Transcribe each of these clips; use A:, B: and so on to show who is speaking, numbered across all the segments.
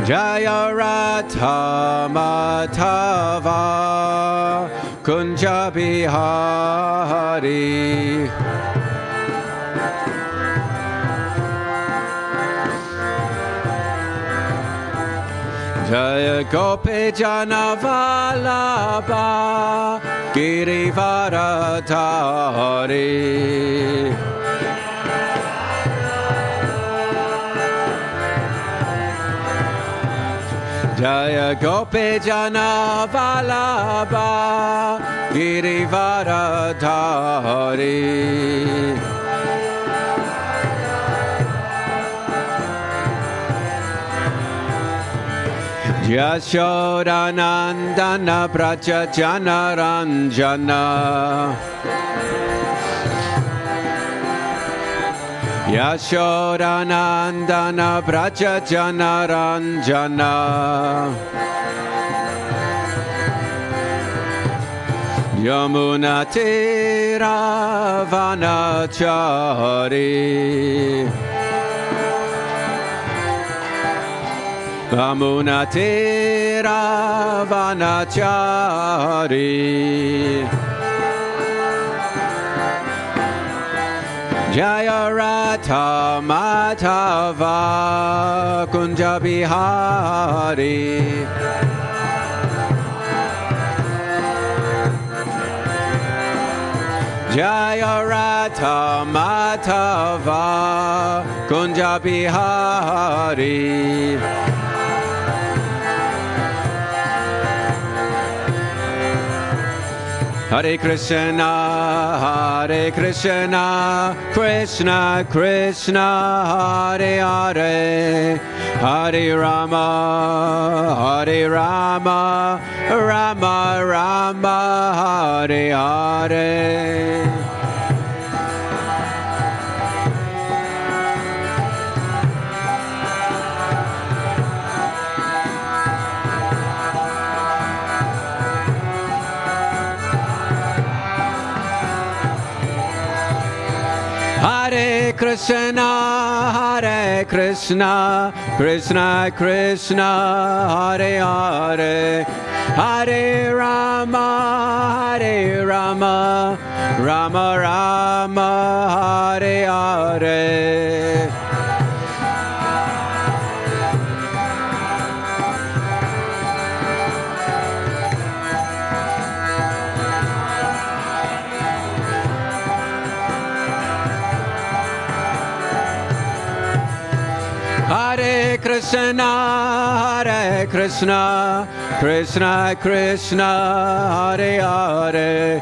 A: Jaya Radha Madhava Kunja Bihari. Jaya Gopi Jana Vallabha Girivaradhari. Jaya Gopi Jana Vallabha Girivaradhari. Yashodanandana Braja Janaranjana. Yashodanandana Braja Janaranjana. Yamuna Tiravanachari. Yamuna Tiravanachari. Jaya Radha Madhava Kunja Bihari. Jaya Radha Madhava Kunja Bihari. Hare Krishna, Hare Krishna, Krishna Krishna, Hare Hare, Hare Rama, Hare Rama, Rama Rama, Hare Hare. Hare Krishna, Hare Krishna, Krishna Krishna, Hare Hare, Hare Rama, Hare Rama, Rama Rama, Hare Hare. Hare Krishna, Hare Krishna, Krishna Krishna, Hare Hare,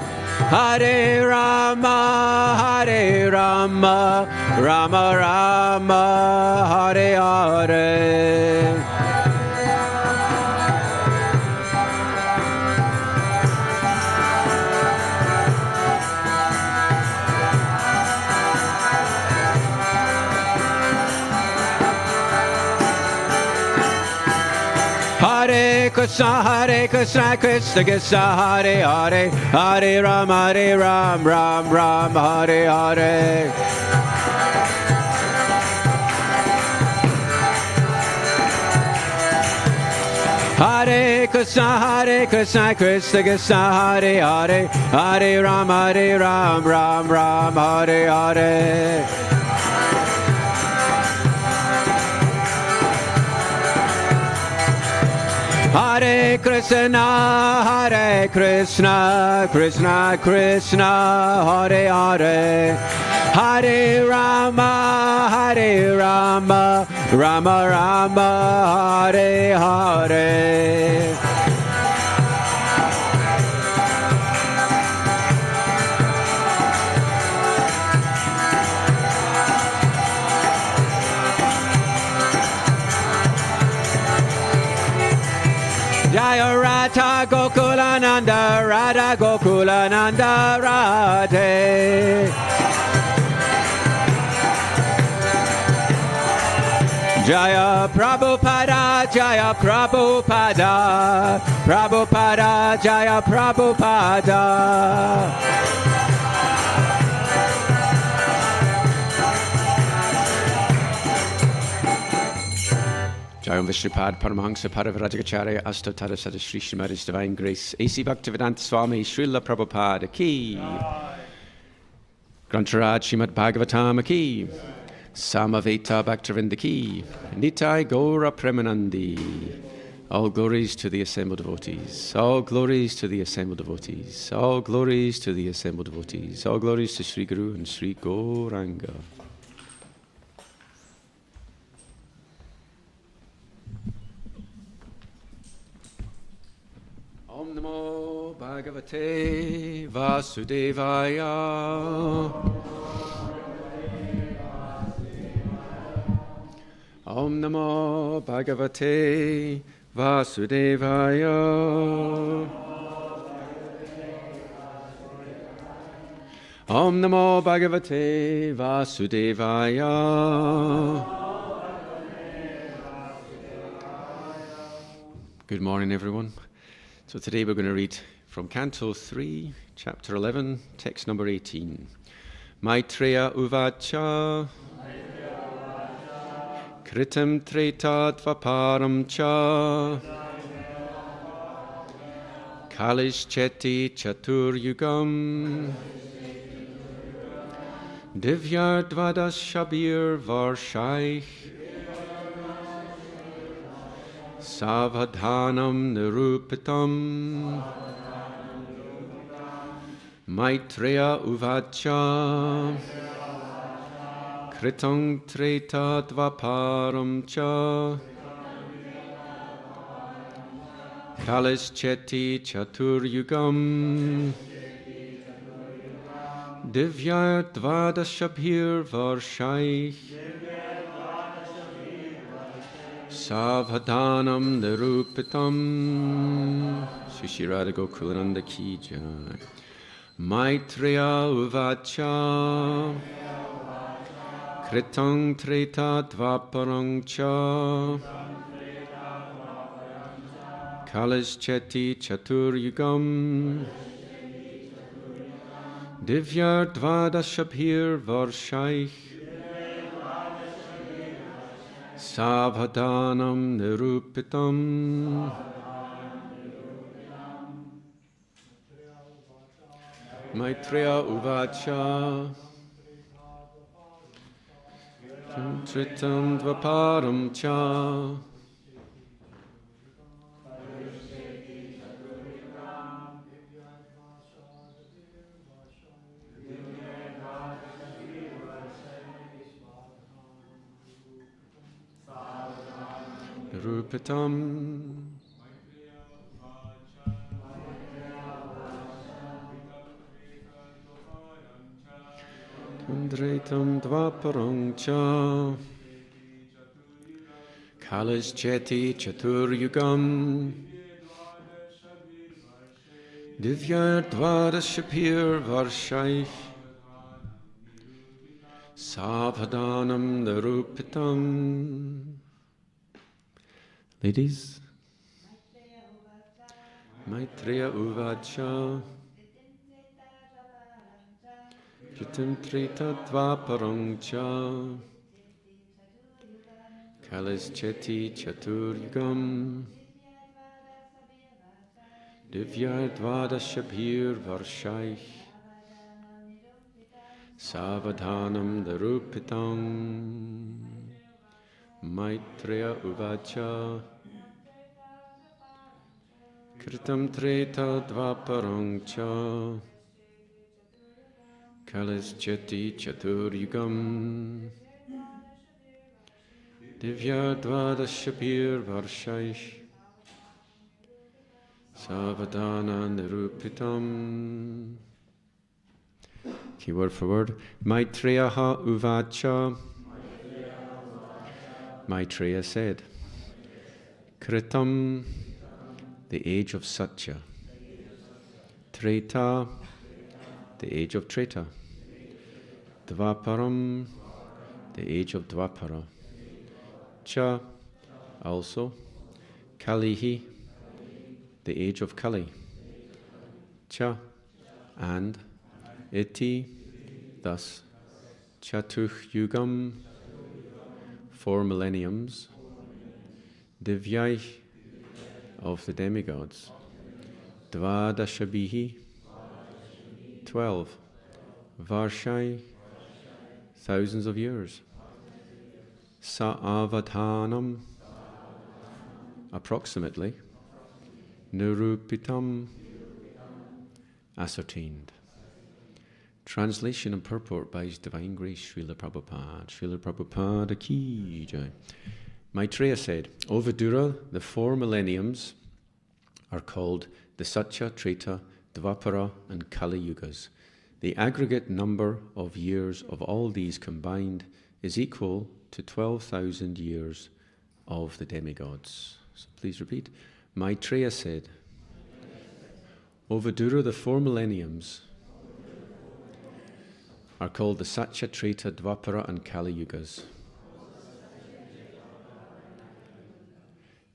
A: Hare Rama, Hare Rama, Rama Rama, Hare Hare. Hare Krishna, Krishna Krishna, Hare Hare, Hare Ram, Ram Ram, Hare Hare. Hare Krishna, Krishna Krishna, Hare Hare, Hare Ram, Ram Ram, Hare Hare. Hare Krishna, Krishna Krishna, Hare Hare, Hare Rama, Rama Rama, Hare Hare. Jaya Radha Gokulananda, Radha Gokulananda, Radhe. Jaya Prabhupada, Jaya Prabhupada, Prabhupada, Jaya Prabhupada. Jaya I am Vishripad Paramahansa Padavarajagacharya Astotada Sada Sri Śrimad His Divine Grace A.C. Bhaktivedanta Swami Srila Prabhupada Ki Grantharaj Śrimad Bhāgavatam Ki Samaveta Bhaktivinda Ki Nitai Gaura Premanandi. All glories to the assembled devotees. All glories to the assembled devotees. All glories to the assembled devotees. All glories to Sri Guru and Sri Gauranga. Om Namo Bhagavate Vasudevaya. Om Namo Bhagavate Vasudevaya. Om Namo Bhagavate Vasudevaya. Good morning, everyone. So today we're going to read from Canto 3, chapter 11, text number 18. Maitreya Uvacha Kritam Treta Dvaparam Cha Kalishcheti Chatur Yugam Divyar Dvadas Shabir Varshaich Savadhanam Nirupitam Maitreya Uvacha Kritam Treta Dvaparam Cha Kalishcheti Chatur Yugam Divyar Dvadashabhir Varshaich Savadhanam Nirupitam. Shri Radha Gokulananda Ki Jai. Maitreya Uvacha Kritam Treta Dvaparang Cha Kalishcheti Chatur Yugam Divyar Dvadashabhir Varshaich Savadhanam Nirupitam. Maitreya Uvacha Tritam Dvaparam Cha Nirupitam. Kandretam Dvaparang Cha Kalishcheti Chatur Yugam Divyar Dvadashapir Varshaich Savadhanam Nirupitam. Ladies, Maitreya Uvacha Kritam Treta Dvaparang Cha Kalishcheti Chatur Yugam Divyar Dvadashabhir Varshaich Savadhanam Nirupitam. Maitreya Uvacha Kritam Treta Dvaparang Cha Kalishcheti Chatur Yugam Divyar Dvadashabhir Varshaich Savadhana Nirupitam. Keyword for word. Maitreya Uvacha. Maitreya said, Kritam, the age of Satya. Treta, the age of Treta. Dvaparam, the age of Dvapara. Cha, also. Kalihi, the age of Kali. Cha, and. Iti, thus. Chatuh Yugam, 4 millenniums. Divyai of the demigods. Dvadashabhihi 12. Varshai thousands of years. Sa'avadhanam approximately. Nirupitam ascertained. Translation and purport by His Divine Grace Srila Prabhupada. Srila Prabhupada ki jai. Maitreya said, O Vidura, the 4 millenniums are called the Satya, Treta, Dvapara and Kali Yugas. The aggregate number of years of all these combined is equal to 12,000 years of the demigods. So please repeat. Maitreya said, O Vidura, the 4 millenniums are called the Satya, Treta, Dvapara and Kali Yugas.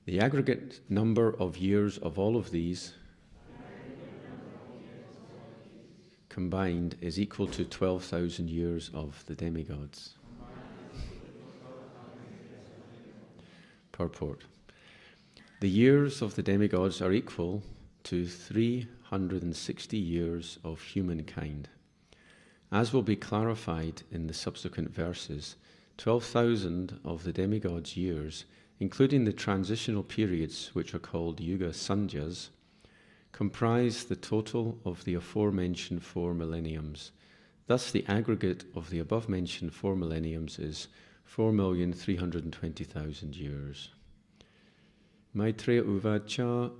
A: The aggregate number of years of all of these combined is equal to 12,000 years of the demigods. Purport. The years of the demigods are equal to 360 years of humankind. As will be clarified in the subsequent verses, 12,000 of the demigods' years, including the transitional periods which are called Yuga Sandhyas, comprise the total of the aforementioned 4 millenniums. Thus the aggregate of the above-mentioned 4 millenniums is 4,320,000 years. Maitreya Uvacha.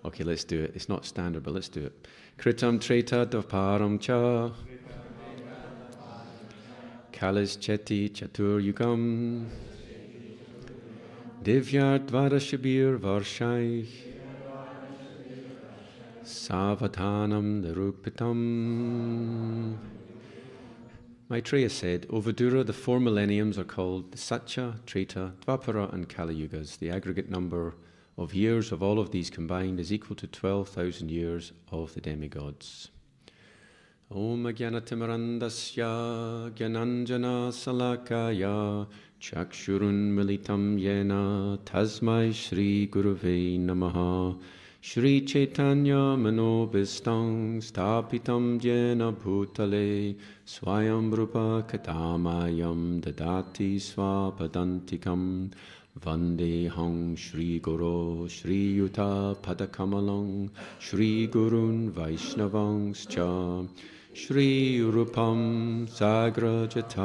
A: Okay, let's do it. It's not standard, but let's do it. Kritam Treta Dvaparam Cha Kalis Cheti Chatur Yugam Divyar Dvarashabir Varshai Savadhanam Nirupitam. Maitreya said, O Vidura, the 4 millenniums are called the Satya, Treta, Dvapara and Kali Yugas. The aggregate number of years of all of these combined is equal to 12,000 years of the demigods. Om Jnanatimirandasya Jnananjana Salakaya Chakshurun Militam Yena Tasmai Shri Gurave Namaha Sri Chaitanya Manobhistang Stapitam Jena Bhutale Swayam Rupa Katamayam Dadati Swapadantikam Vande Hang Shri Guru Shri Yuta Padakamalang Shri Gurun Vaishnavangscha Shri Rupam Sagrajata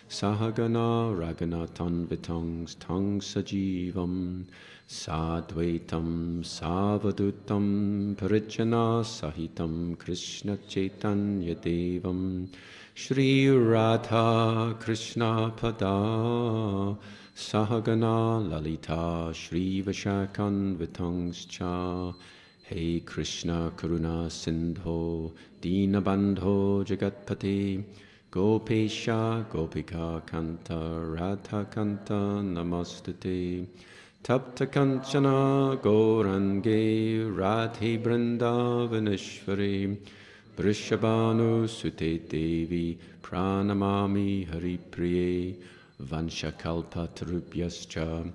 A: Sahagana Raghunathan Vitangs Tang Sajivam Sadvaitam Savadutam Parijana Sahitam Krishna Chaitanya Devam Shri Radha Krishna Pada Sahagana Lalita Shri Vashakan Vitangscha Hey Krishna Karuna Sindho Dinabandho Jagatpati Gopesha Gopika Kanta Radha Kanta Namastate Tapta Kanchana Gaurange Radhe Brindavaneshwari Vrishabhanu Sute Devi Pranamami Haripriye Vanshakalpa Tarubhyascha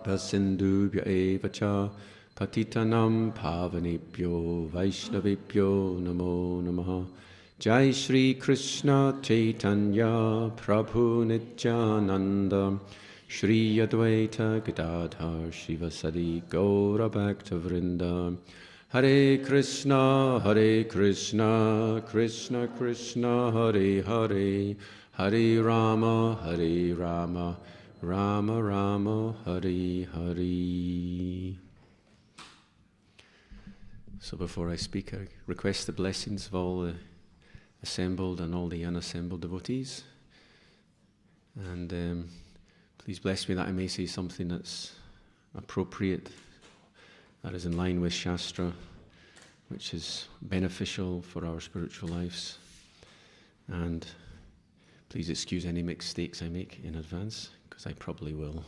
A: Pasindubhya Evacha Patitanam Pavanebhyo Vaishnavebhyo Namo Namaha Jai Shri Krishna Chaitanya Prabhu Nityananda Shri Advaita Gadadhar Shivasadi Gaura Bhakta Vrinda Hare Krishna Krishna Krishna Hare Hare Hare Rama Rama Rama Hare Hare. So before I speak, I request the blessings of all the assembled and all the unassembled devotees. And please bless me that I may say something that's appropriate, that is in line with Shastra, which is beneficial for our spiritual lives. And please excuse any mistakes I make in advance, because I probably will.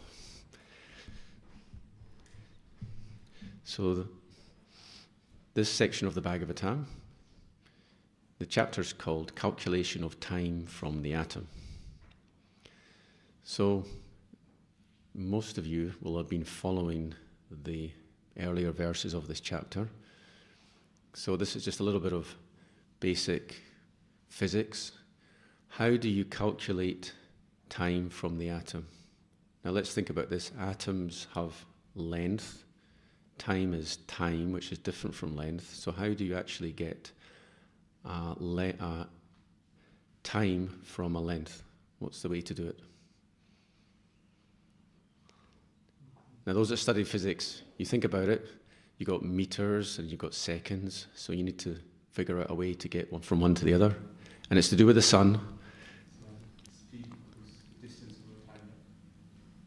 A: So this section of the Bhāgavatam, the chapter is called Calculation of Time from the Atom. So most of you will have been following the earlier verses of this chapter. So this is just a little bit of basic physics. How do you calculate time from the atom? Now let's think about this. Atoms have length. Time is time, which is different from length. So how do you actually get time from a length? What's the way to do it? Now those that study physics, you think about it, you've got meters and you've got seconds, so you need to figure out a way to get one from one to the other. And it's to do with the sun.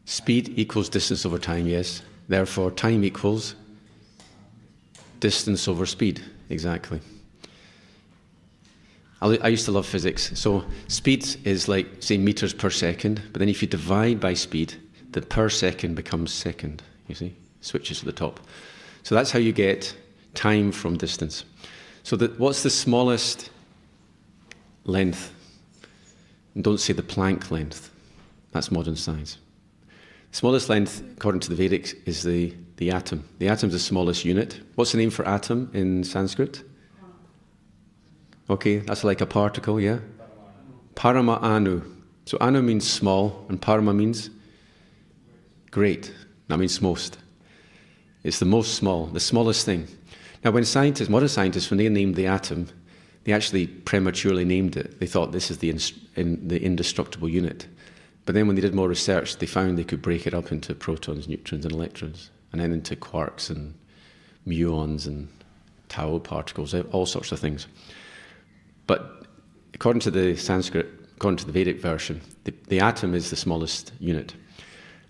A: Speed equals distance over time, yes. Therefore, time equals distance over speed, exactly. I used to love physics. So speed is like, say, meters per second, but then if you divide by speed, the per second becomes second, you see? Switches to the top. So that's how you get time from distance. So what's the smallest length? And don't say the Planck length. That's modern science. Smallest length, according to the Vedics, is the atom. The atom is the smallest unit. What's the name for atom in Sanskrit? Okay, that's like a particle, yeah? Parama anu. So anu means small, and parama means great. That means most. It's the most small, the smallest thing. Now, when modern scientists, when they named the atom, they actually prematurely named it. They thought this is the indestructible unit. But then when they did more research, they found they could break it up into protons, neutrons, and electrons, and then into quarks and muons and tau particles, all sorts of things. But according to the Sanskrit, according to the Vedic version, the atom is the smallest unit.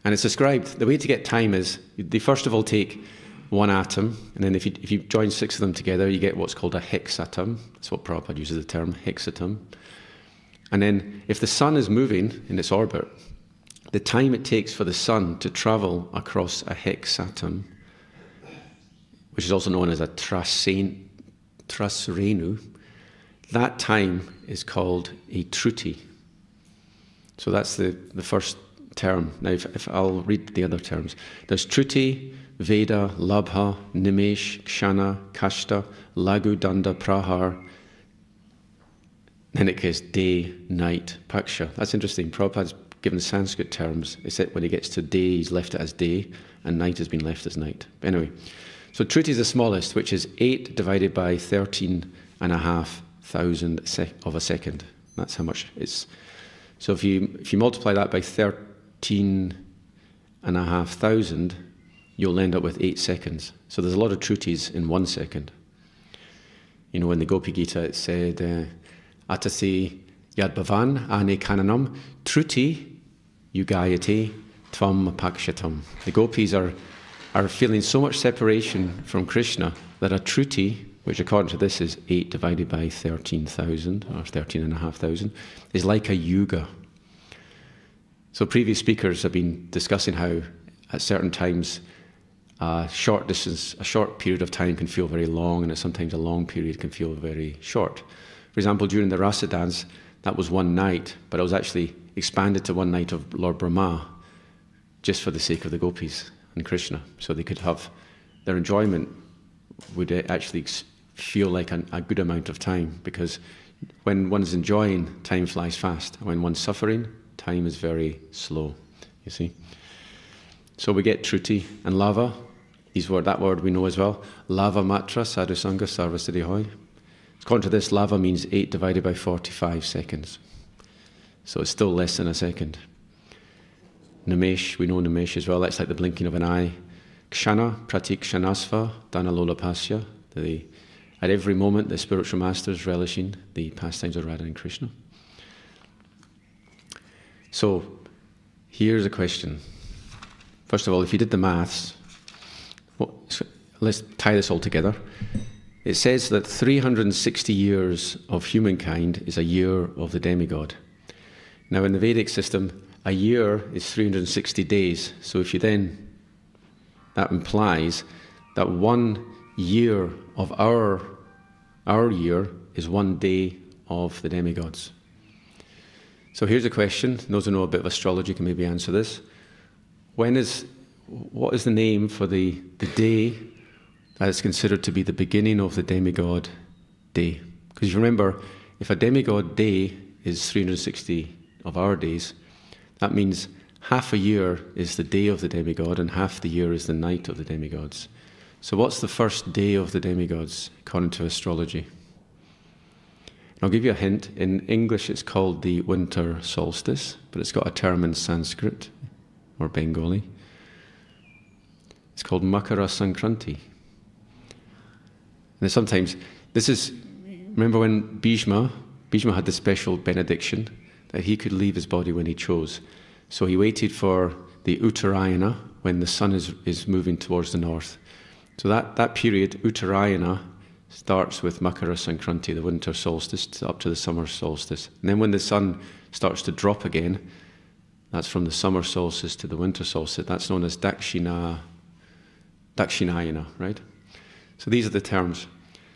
A: And it's described, the way to get time is, they first of all take one atom, and then if you join 6 of them together, you get what's called a hexatom. That's what Prabhupada uses the term, hexatom. And then if the sun is moving in its orbit, the time it takes for the sun to travel across a hexatom, which is also known as a trasrenu, that time is called a truti. So that's the first term. Now, if I'll read the other terms. There's truti, veda, labha, nimesh, kshana, kashta, lagu, danda, prahar. Then it goes day, night, paksha. That's interesting. Prabhupada's given Sanskrit terms. Except when he gets to day, he's left it as day, and night has been left as night. But anyway, so truti is the smallest, which is 8 divided by 13,500 of a second. That's how much it's. So if you multiply that by 13,500, you'll end up with 8 seconds. So there's a lot of trutis in 1 second. You know, in the Gopi Gita it said, Atasi yad bhavan ane kananam truti yugayate tvam pakshatam. The gopis are feeling so much separation from Krishna that a truti, which according to this is 8 divided by 13,000 or 13,500, is like a yuga. So previous speakers have been discussing how at certain times a short period of time can feel very long, and sometimes a long period can feel very short. For example, during the Rasa dance, that was one night, but it was actually expanded to one night of Lord Brahma, just for the sake of the gopis and Krishna, so they could have their enjoyment would actually feel like a good amount of time, because when one's enjoying, time flies fast. When one's suffering, time is very slow, you see. So we get truti and lava. That word we know as well. Lava matra sadhusanga sarvasiddhi hoy. According to this, lava means 8 divided by 45 seconds. So it's still less than a second. Nimesh, we know nimesh as well. That's like the blinking of an eye. Kshana, pratik kshanasva, dhanalola pasya. At every moment, the spiritual masters relishing the pastimes of Radha and Krishna. So, here's a question. First of all, if you did the maths, let's tie this all together. It says that 360 years of humankind is a year of the demigod. Now, in the Vedic system, a year is 360 days. So if you then, that implies that 1 year of our year is 1 day of the demigods. So here's a question. Those who know a bit of astrology can maybe answer this. what is the name for the day that is considered to be the beginning of the demigod day? Because you remember, if a demigod day is 360 of our days, that means half a year is the day of the demigod and half the year is the night of the demigods. So what's the first day of the demigods according to astrology? And I'll give you a hint. In English it's called the winter solstice, but it's got a term in Sanskrit or Bengali. It's called Makara Sankranti. And sometimes, remember when Bhishma had the special benediction that he could leave his body when he chose. So he waited for the Uttarayana, when the sun is moving towards the north. So that period, Uttarayana, starts with Makara Sankranti, the winter solstice, up to the summer solstice. And then when the sun starts to drop again, that's from the summer solstice to the winter solstice. That's known as Dakshinayana, right? So these are the terms.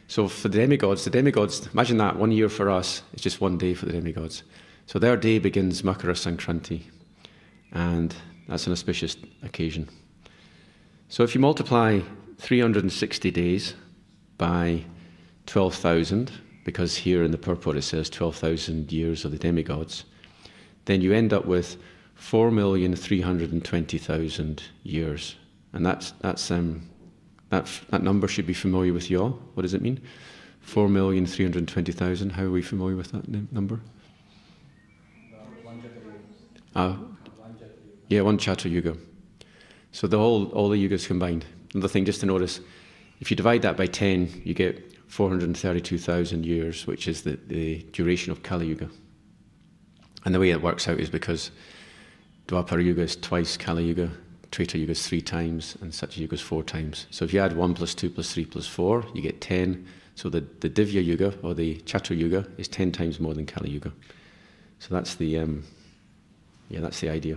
A: So for the demigods, imagine that, 1 year for us, it's just 1 day for the demigods. So their day begins Makara Sankranti, and that's an auspicious occasion. So if you multiply 360 days by 12,000, because here in the purport it says 12,000 years of the demigods, then you end up with 4,320,000 years. And that number should be familiar with you all. What does it mean? 4,320,000. How are we familiar with that number? One Chatra Yuga. So all the yugas combined. Another thing just to notice, if you divide that by 10, you get 432,000 years, which is the duration of Kali Yuga. And the way it works out is because Dwapara Yuga is twice Kali Yuga, Treta Yuga is 3 times, and Satya Yuga is 4 times. So if you add 1 plus 2 plus 3 plus 4, you get 10. So the Divya Yuga, or the Chatra Yuga, is 10 times more than Kali Yuga. So that's the idea.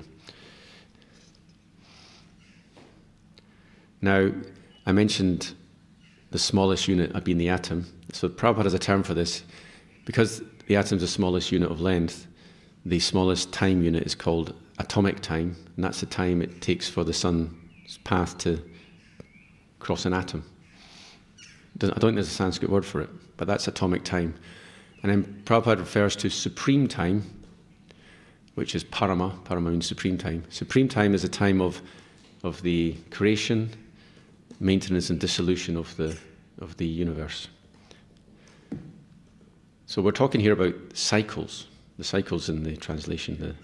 A: Now, I mentioned the smallest unit being the atom. So Prabhupada has a term for this. Because the atom is the smallest unit of length, the smallest time unit is called atomic time, and that's the time it takes for the sun's path to cross an atom. I don't think there's a Sanskrit word for it, but that's atomic time. And then Prabhupada refers to supreme time, which is parama. Parama means supreme time. Supreme time is a time of the creation, maintenance and dissolution of the universe. So we're talking here about cycles. The cycles in the translation,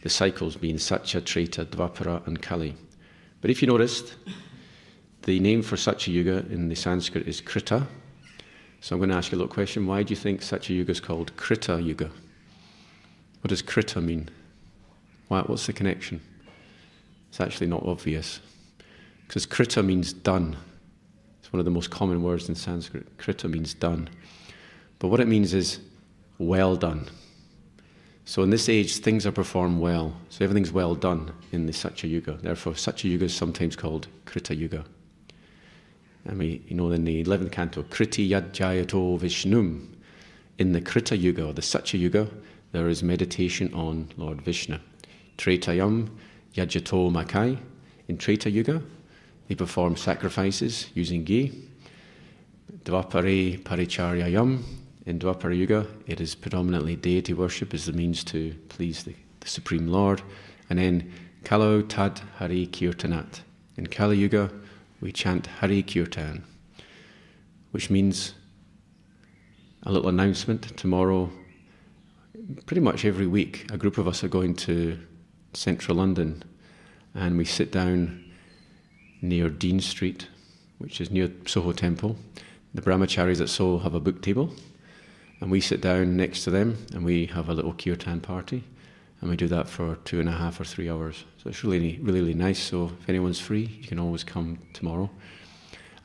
A: the cycles being Satya, Treta, Dvapara and Kali. But if you noticed, the name for Satya Yuga in the Sanskrit is Krita. So I'm going to ask you a little question. Why do you think Satya Yuga is called Krita Yuga? What does Krita mean? What's the connection? It's actually not obvious. Because Krita means done. It's one of the most common words in Sanskrit. Krita means done. But what it means is well done. So in this age, things are performed well. So everything's well done in the Satya Yuga. Therefore, Satya Yuga is sometimes called Krita Yuga. And we, in the 11th canto, Kriti Yad Jayato Vishnum. In the Krita Yuga, or the Satya Yuga, there is meditation on Lord Vishnu. Tretayam Yajato Makai. In Treta Yuga, they perform sacrifices using ghee. Dvapare Paricharyayam. In Dwapara Yuga, it is predominantly deity worship as the means to please the Supreme Lord. And then Kalau Tad Hari Kirtanat. In Kali Yuga, we chant Hari Kirtan, which means a little announcement. Tomorrow, pretty much every week, a group of us are going to central London, and we sit down near Dean Street, which is near Soho Temple. The brahmacharis at Soho have a book table, and we sit down next to them, and we have a little kirtan party, and we do that for 2.5 or 3 hours. So it's really, really, really nice. So if anyone's free, you can always come tomorrow.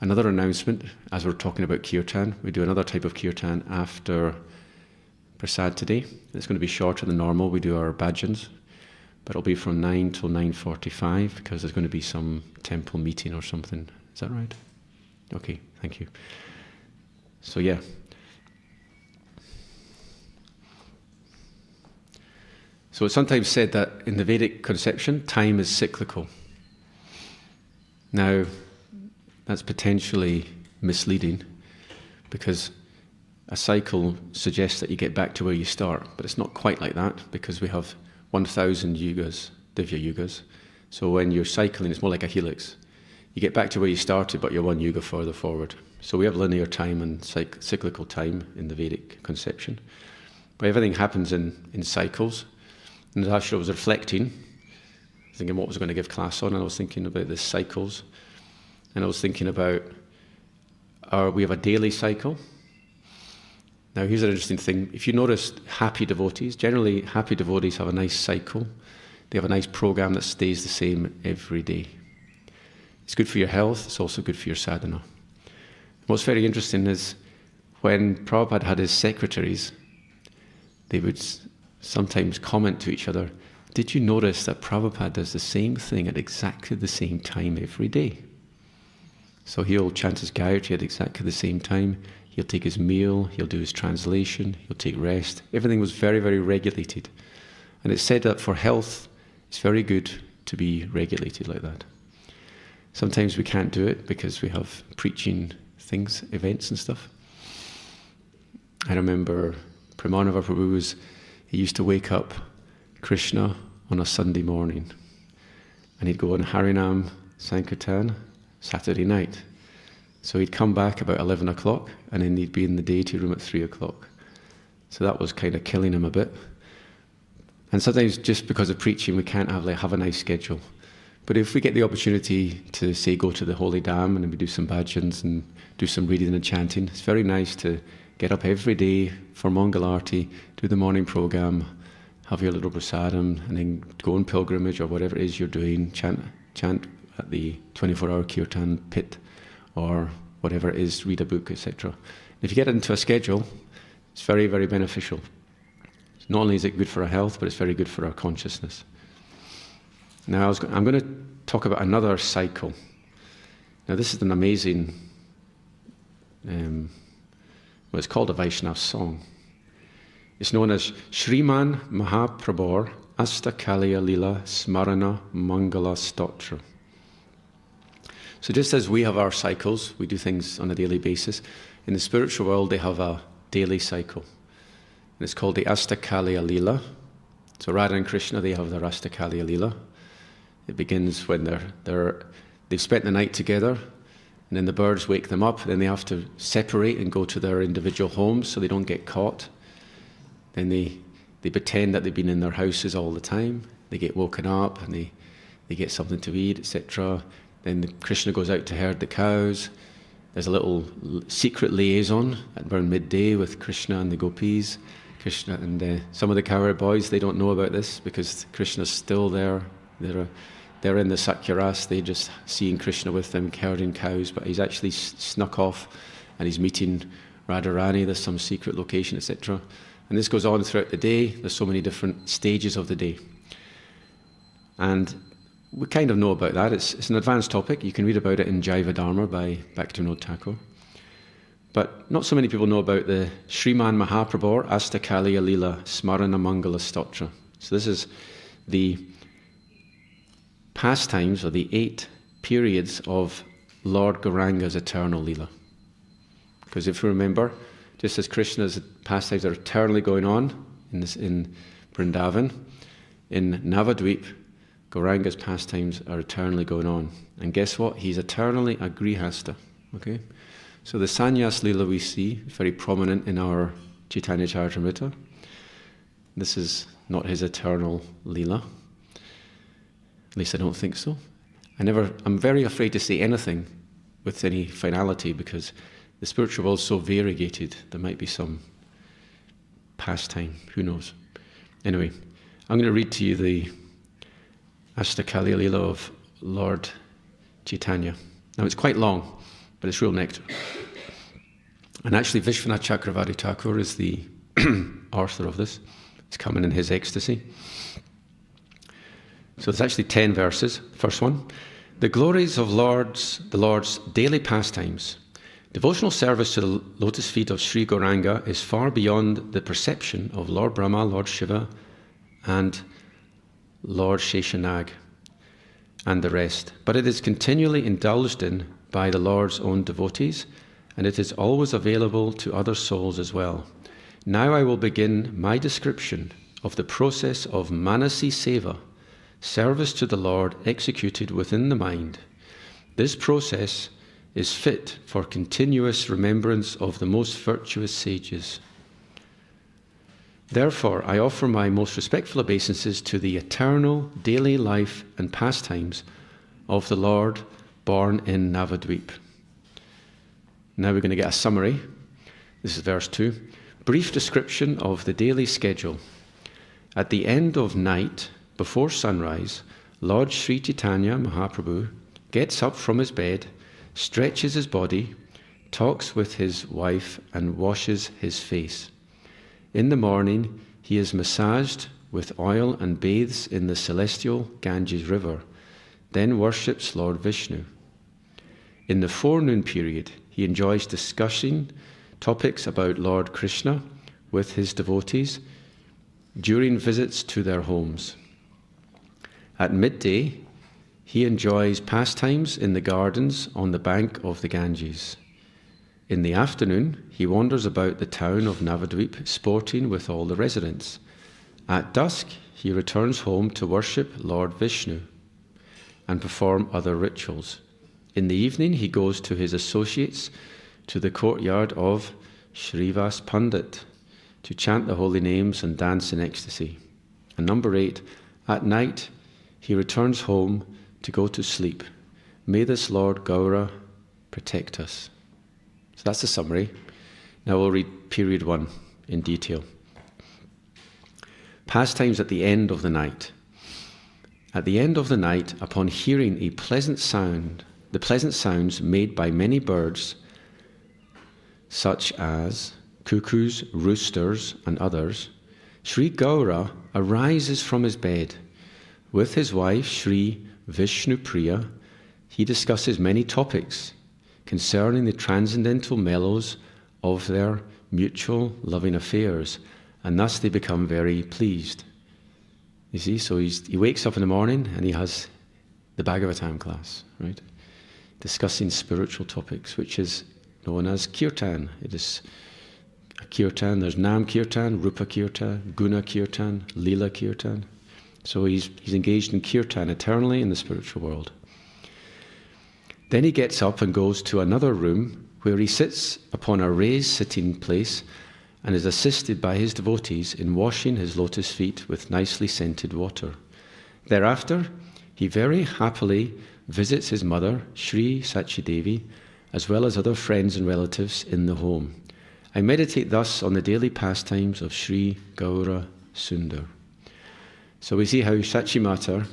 A: Another announcement, as we're talking about kirtan, we do another type of kirtan after prasad today. It's going to be shorter than normal. We do our bhajans, but it'll be from 9 till 9:45 because there's going to be some temple meeting or something. Is that right? Okay, thank you. So yeah. So it's sometimes said that in the Vedic conception, time is cyclical. Now, that's potentially misleading because a cycle suggests that you get back to where you start, but it's not quite like that because we have 1,000 yugas, divya yugas. So when you're cycling, it's more like a helix. You get back to where you started, but you're one yuga further forward. So we have linear time and cyclical time in the Vedic conception. But everything happens in cycles. And as Ashra was reflecting, thinking what was I going to give class on, and I was thinking about the cycles. And I was thinking about, we have a daily cycle. Now here's an interesting thing. If you notice happy devotees, generally happy devotees have a nice cycle. They have a nice program that stays the same every day. It's good for your health, it's also good for your sadhana. What's very interesting is when Prabhupada had his secretaries, they would sometimes comment to each other, did you notice that Prabhupada does the same thing at exactly the same time every day? So he'll chant his Gayatri at exactly the same time, he'll take his meal, he'll do his translation, he'll take rest. Everything was very, very regulated. And it's said that for health, it's very good to be regulated like that. Sometimes we can't do it because we have preaching things, events and stuff. I remember Premanava Prabhu he used to wake up Krishna on a Sunday morning and he'd go on Harinam Sankirtan Saturday night. So he'd come back about 11 o'clock and then he'd be in the deity room at 3 o'clock. So that was kind of killing him a bit. And sometimes just because of preaching we can't have a nice schedule. But if we get the opportunity to, say, go to the Holy Dam and we do some bhajans and do some reading and chanting, it's very nice to get up every day for Mangalarti, do the morning program, have your little prasadam, and then go on pilgrimage or whatever it is you're doing, chant at the 24-hour kirtan pit or whatever it is, read a book, etc. If you get into a schedule, it's very, very beneficial. Not only is it good for our health, but it's very good for our consciousness. Now, I'm going to talk about another cycle. Now, this is an amazing, it's called a Vaishnava song. It's known as Śrimad Mahaprabhur Astakaliya Lila Smarana Mangala Stotra. So just as we have our cycles, we do things on a daily basis, in the spiritual world they have a daily cycle. And it's called the Astakaliya Lila. So Radha and Krishna, they have their Astakaliya Lila. It begins when they've spent the night together, and then the birds wake them up, then they have to separate and go to their individual homes so they don't get caught. Then they pretend that they've been in their houses all the time. They get woken up and they get something to eat, etc. Then Krishna goes out to herd the cows. There's a little secret liaison at around midday with Krishna and the gopis. Krishna and some of the cowherd boys, they don't know about this because Krishna's still there. They're in the Sakyaras, they just seeing Krishna with them herding cows, but he's actually snuck off and he's meeting Radharani, there's some secret location, etc. And this goes on throughout the day. There's so many different stages of the day. And we kind of know about that. It's an advanced topic. You can read about it in Jaiva Dharma by Bhaktivinoda Thakur. But not so many people know about the Śrimad Mahaprabhur Astakaliya Lila Smarana Mangala Stotra. So this is the pastimes, or the 8 periods of Lord Gauranga's eternal Leela. Because if you remember, just as Krishna's pastimes are eternally going on in Vrindavan, in Navadvip, Gauranga's pastimes are eternally going on. And guess what? He's eternally a grihasta. Okay? So the sannyas Leela we see, very prominent in our Chaitanya Charitamrita. This is not his eternal Leela. At least I don't think so. I'm very afraid to say anything with any finality because the spiritual world is so variegated, there might be some pastime, who knows. Anyway, I'm going to read to you the Astakaliya Leela of Lord Chaitanya. Now it's quite long, but it's real nectar. And actually Vishwanath Chakravarti Thakur is the author of this. It's coming in his ecstasy. So there's actually 10 verses. First one. The glories of the Lord's daily pastimes. Devotional service to the lotus feet of Sri Gauranga is far beyond the perception of Lord Brahma, Lord Shiva, and Lord Sheshanag. and the rest, but it is continually indulged in by the Lord's own devotees, and it is always available to other souls as well. Now I will begin my description of the process of Manasi Seva, service to the Lord executed within the mind. This process is fit for continuous remembrance of the most virtuous sages. Therefore, I offer my most respectful obeisances to the eternal daily life and pastimes of the Lord born in Navadvip. Now we're going to get a summary. This is verse 2. Brief description of the daily schedule. At the end of night, before sunrise, Lord Sri Chaitanya Mahaprabhu gets up from his bed, stretches his body, talks with his wife, and washes his face. In the morning, he is massaged with oil and bathes in the celestial Ganges river, then worships Lord Vishnu. In the forenoon period, he enjoys discussing topics about Lord Krishna with his devotees during visits to their homes. At midday, he enjoys pastimes in the gardens on the bank of the Ganges. In the afternoon, he wanders about the town of Navadvip, sporting with all the residents. At dusk, he returns home to worship Lord Vishnu and perform other rituals. In the evening, he goes to his associates to the courtyard of Shrivas Pandit to chant the holy names and dance in ecstasy. And number 8, at night, he returns home to go to sleep. May this Lord Gaura protect us. So that's the summary. Now we'll read period 1 in detail. Pastimes at the end of the night. At the end of the night, upon hearing a pleasant sound, the pleasant sounds made by many birds, such as cuckoos, roosters, and others, Sri Gaura arises from his bed. With his wife, Sri Vishnupriya, he discusses many topics concerning the transcendental mellows of their mutual loving affairs, and thus they become very pleased. You see, so he wakes up in the morning and he has the Bhāgavatam class, right? Discussing spiritual topics, which is known as Kirtan. It is a Kirtan. There's Nam Kirtan, Rupa Kirtan, Guna Kirtan, Lila Kirtan. So he's engaged in Kirtan eternally in the spiritual world. Then he gets up and goes to another room where he sits upon a raised sitting place and is assisted by his devotees in washing his lotus feet with nicely scented water. Thereafter, he very happily visits his mother, Sri Sachidevi, as well as other friends and relatives in the home. I meditate thus on the daily pastimes of Sri Gaura Sundar. So we see how Sachimata,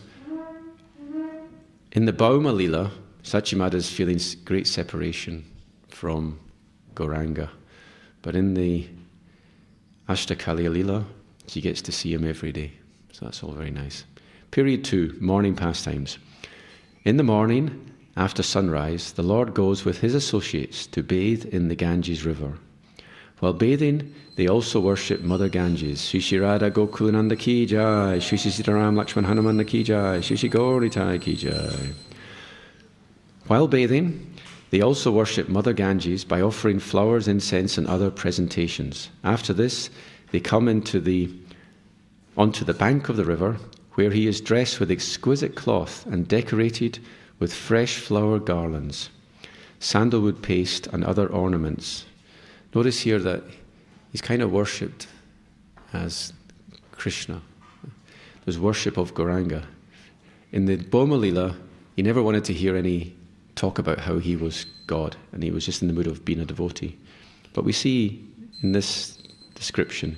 A: in the Bauma Lila, Sachimata is feeling great separation from Gauranga. But in the Ashtakaliya Lila, she gets to see him every day. So that's all very nice. Period 2, morning pastimes. In the morning, after sunrise, the Lord goes with his associates to bathe in the Ganges river. While bathing, they also worship Mother Ganges. Shri Shri Radha Gokulananda Ki Jai, Shri Shri Sitaram Lakshman Hanuman Ki Jai, Shri Shri Gauritai Ki Jai. While bathing, they also worship Mother Ganges by offering flowers, incense, and other presentations. After this, they come onto the bank of the river, where he is dressed with exquisite cloth and decorated with fresh flower garlands, sandalwood paste, and other ornaments. Notice here that he's kind of worshipped as Krishna. There's worship of Gauranga. In the Boma Lila, he never wanted to hear any talk about how he was God, and he was just in the mood of being a devotee. But we see in this description,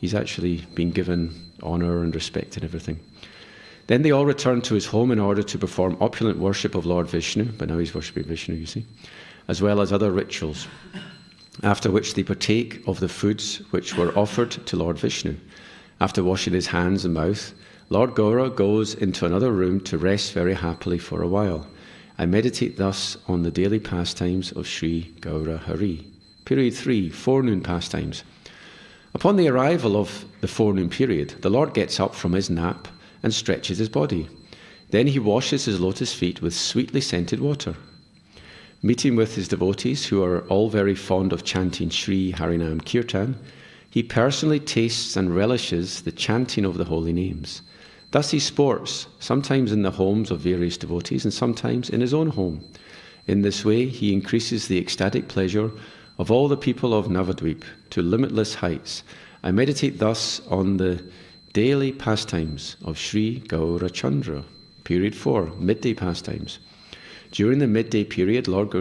A: he's actually been given honor and respect and everything. Then they all return to his home in order to perform opulent worship of Lord Vishnu, but now he's worshipping Vishnu, you see, as well as other rituals, after which they partake of the foods which were offered to Lord Vishnu. After washing his hands and mouth, Lord Gaura goes into another room to rest very happily for a while. I meditate thus on the daily pastimes of Sri Gaura Hari. Period 3, forenoon pastimes. Upon the arrival of the forenoon period, the Lord gets up from his nap and stretches his body. Then he washes his lotus feet with sweetly scented water. Meeting with his devotees, who are all very fond of chanting Sri Harinam Kirtan, he personally tastes and relishes the chanting of the holy names. Thus he sports, sometimes in the homes of various devotees and sometimes in his own home. In this way, he increases the ecstatic pleasure of all the people of Navadvip to limitless heights. I meditate thus on the daily pastimes of Sri Gaurachandra. Period 4, midday pastimes. During the midday period, Lord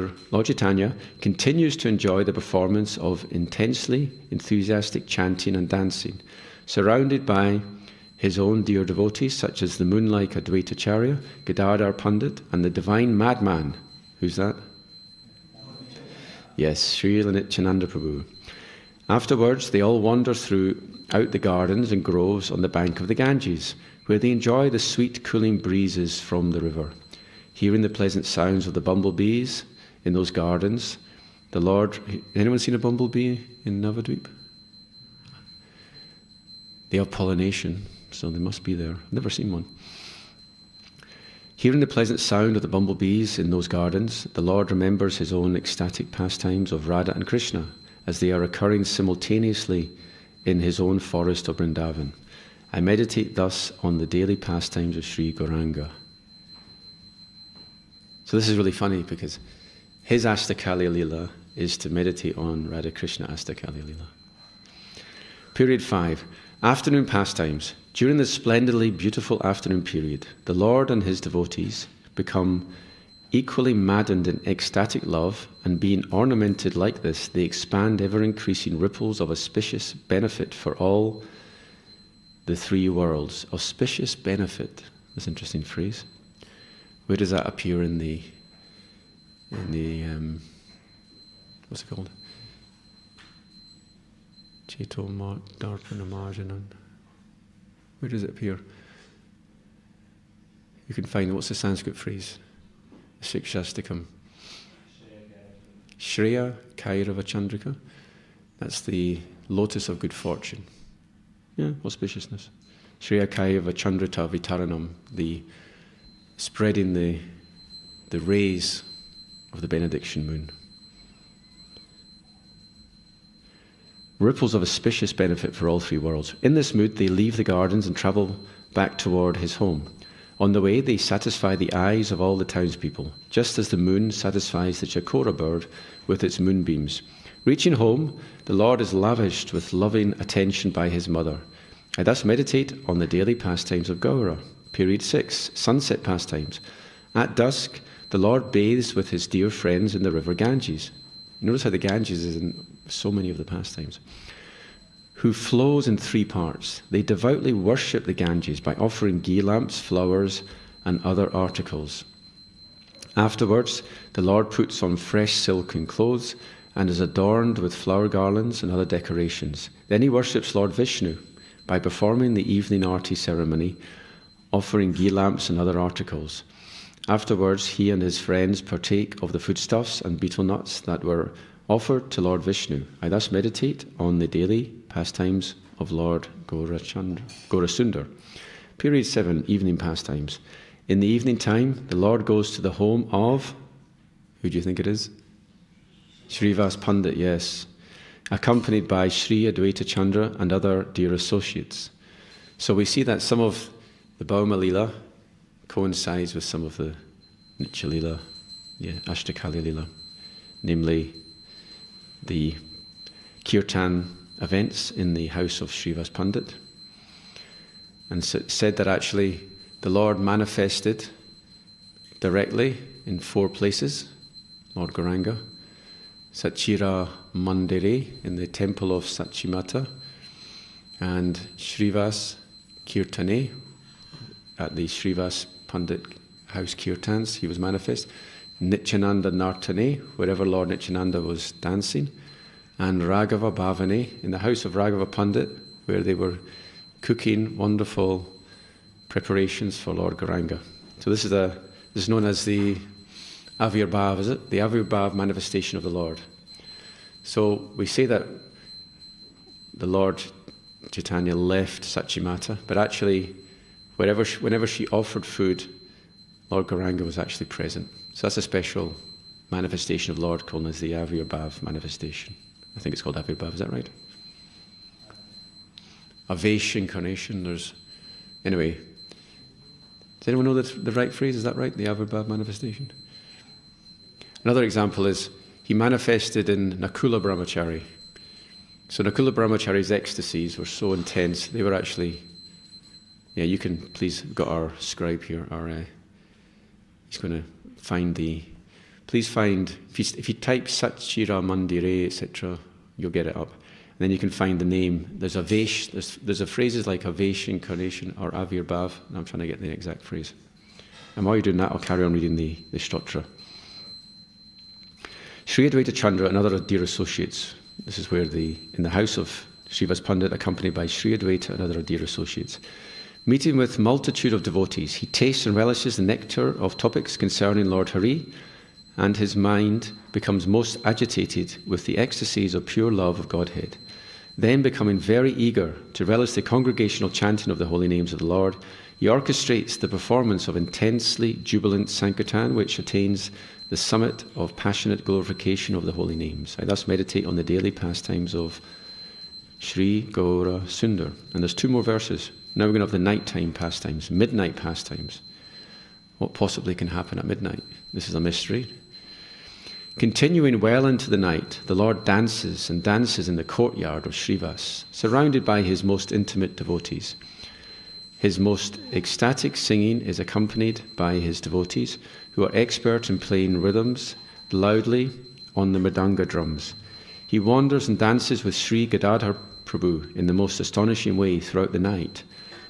A: Chaitanya continues to enjoy the performance of intensely enthusiastic chanting and dancing, surrounded by his own dear devotees, such as the moon-like Advaitacharya, Gadadhar Pandit, and the divine madman. Who's that? Yes, Srila Nityananda Prabhu. Afterwards, they all wander throughout the gardens and groves on the bank of the Ganges, where they enjoy the sweet cooling breezes from the river. Hearing the pleasant sounds of the bumblebees in those gardens, the Lord... Anyone seen a bumblebee in Navadvip? They have pollination, so they must be there. I've never seen one. Hearing the pleasant sound of the bumblebees in those gardens, the Lord remembers his own ecstatic pastimes of Radha and Krishna, as they are occurring simultaneously in his own forest of Vrindavan. I meditate thus on the daily pastimes of Sri Gauranga. So this is really funny because his Astakali Leela is to meditate on Radha Krishna Astakali Leela. Period 5. Afternoon pastimes. During the splendidly beautiful afternoon period, the Lord and his devotees become equally maddened in ecstatic love, and being ornamented like this, they expand ever-increasing ripples of auspicious benefit for all the three worlds. Auspicious benefit. That's an interesting phrase. Where does that appear in the what's it called? Cheto Darpana Marjanan. Where does it appear? You can find, what's the Sanskrit phrase? Sikshastikam. Shreya Kairava Chandrika. That's the lotus of good fortune. Yeah, auspiciousness. Shreya Kairava Chandrita Vitaranam, the spreading the rays of the benediction moon. Ripples of auspicious benefit for all three worlds. In this mood, they leave the gardens and travel back toward his home. On the way, they satisfy the eyes of all the townspeople, just as the moon satisfies the chakora bird with its moonbeams. Reaching home, the Lord is lavished with loving attention by his mother. I thus meditate on the daily pastimes of Gaura. Period 6, sunset pastimes. At dusk, the Lord bathes with his dear friends in the river Ganges. Notice how the Ganges is in so many of the pastimes. Who flows in three parts. They devoutly worship the Ganges by offering ghee lamps, flowers, and other articles. Afterwards, the Lord puts on fresh silken clothes and is adorned with flower garlands and other decorations. Then he worships Lord Vishnu by performing the evening arti ceremony, offering ghee lamps and other articles. Afterwards, he and his friends partake of the foodstuffs and betel nuts that were offered to Lord Vishnu. I thus meditate on the daily pastimes of Lord Gaurasundar. Period 7, evening pastimes. In the evening time, the Lord goes to the home of, who do you think it is? Srivas Pandit, yes, accompanied by Sri Advaitachandra and other dear associates. So we see that some of the Bhauma Leela coincides with some of the Nitya Leela, Ashtakali Leela, namely the Kirtan events in the house of Srivas Pandit. And said that actually the Lord manifested directly in 4 places. Lord Gauranga, Sachira Mandire in the temple of Sachimata, and Srivas Kirtane at the Srivas Pandit house Kirtans, he was manifest. Nityananda Nartane, wherever Lord Nityananda was dancing, and Raghava Bhavane in the house of Raghava Pandit, where they were cooking wonderful preparations for Lord Gauranga. So this is known as the Avirbhav, is it? The Avirbhav manifestation of the Lord. So we say that the Lord Chaitanya left Sachimata, but actually whenever she offered food Lord Gauranga was actually present. So that's a special manifestation of Lord called as the Avirbhav manifestation. I think it's called Avirbhav, is that right? Avesh incarnation, anyway. Does anyone know the right phrase? Is that right? The Avirbhav manifestation? Another example is, he manifested in Nakula Brahmachari. So Nakula Brahmachari's ecstasies were so intense, they were actually, you can please, we've got our scribe here, he's going to find please find, if you type Satchira Mandire, etc., you'll get it up. And then you can find the name. There's Avesh, there's a phrases like Avesh incarnation or Avirbhav. I'm trying to get the exact phrase. And while you're doing that, I'll carry on reading the stotra. Sri Advaita Chandra and other dear associates. This is where in the house of Srivas Pandit, accompanied by Sri Advaita and other dear associates. Meeting with multitude of devotees, he tastes and relishes the nectar of topics concerning Lord Hari, and his mind becomes most agitated with the ecstasies of pure love of Godhead. Then, becoming very eager to relish the congregational chanting of the holy names of the Lord, he orchestrates the performance of intensely jubilant Sankirtan, which attains the summit of passionate glorification of the holy names. I thus meditate on the daily pastimes of Sri Gaura Sundar. And there's 2 more verses. Now we're going to have the nighttime pastimes, midnight pastimes. What possibly can happen at midnight? This is a mystery. Continuing well into the night, the Lord dances and dances in the courtyard of Srivas, surrounded by his most intimate devotees. His most ecstatic singing is accompanied by his devotees, who are expert in playing rhythms loudly on the mridanga drums. He wanders and dances with Sri Gadadhar Prabhu in the most astonishing way throughout the night,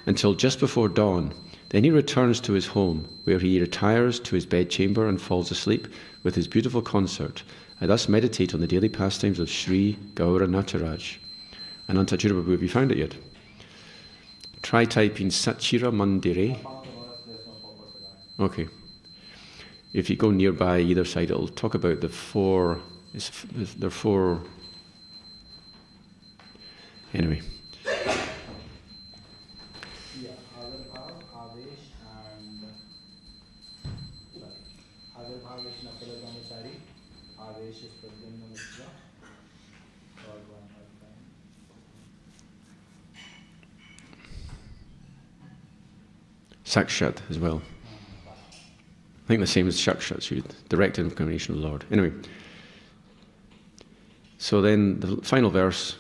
A: until just before dawn. Then he returns to his home, where he retires to his bedchamber and falls asleep with his beautiful consort. I thus meditate on the daily pastimes of Sri Gaura Nataraj. And Antachira Prabhu, have you found it yet? Try typing Satchira Mandire. Okay. If you go nearby either side, it'll talk about the 4. There are 4. Anyway. Sakshat as well. I think the same as Sakshat, so direct incarnation of the Lord. Anyway, so then the final verse.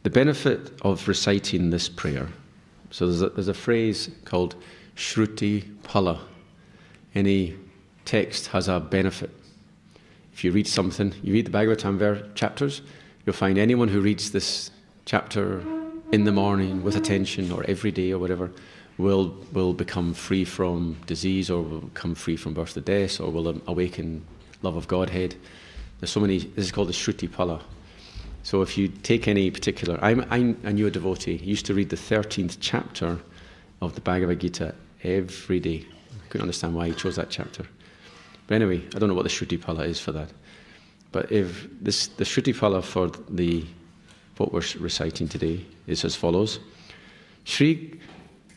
A: The benefit of reciting this prayer. So there's a phrase called Shruti Phala. Any text has a benefit. If you read something, you read the Bhāgavatam chapters, you'll find anyone who reads this chapter in the morning with attention or every day or whatever will become free from disease, or will become free from birth to death, or will awaken love of Godhead. There's so many. This is called the Shruti Phala. So if you take any particular, I knew a devotee. He used to read the 13th chapter of the Bhagavad Gita every day. I couldn't understand why he chose that chapter. But anyway, I don't know what the Shruti Phala is for that. But if the Shruti Phala for what we're reciting today is as follows.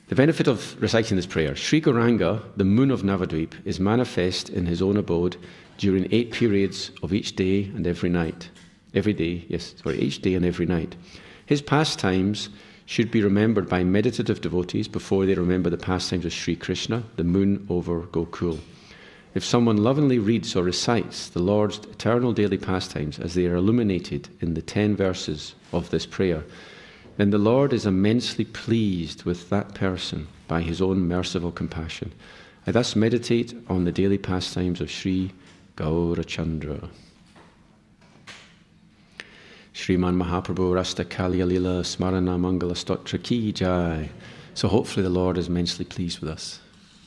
A: The benefit of reciting this prayer. Sri Gauranga, the moon of Navadvip, is manifest in his own abode during 8 periods of each day and every night. Each day and every night. His pastimes should be remembered by meditative devotees before they remember the pastimes of Sri Krishna, the moon over Gokul. If someone lovingly reads or recites the Lord's eternal daily pastimes as they are illuminated in the 10 verses of this prayer, then the Lord is immensely pleased with that person by his own merciful compassion. I thus meditate on the daily pastimes of Sri Gaurachandra. Shriman Mahaprabhu Rasta Kalya Lila Smarana Mangala Stotra Ki Jai. So hopefully the Lord is immensely pleased with us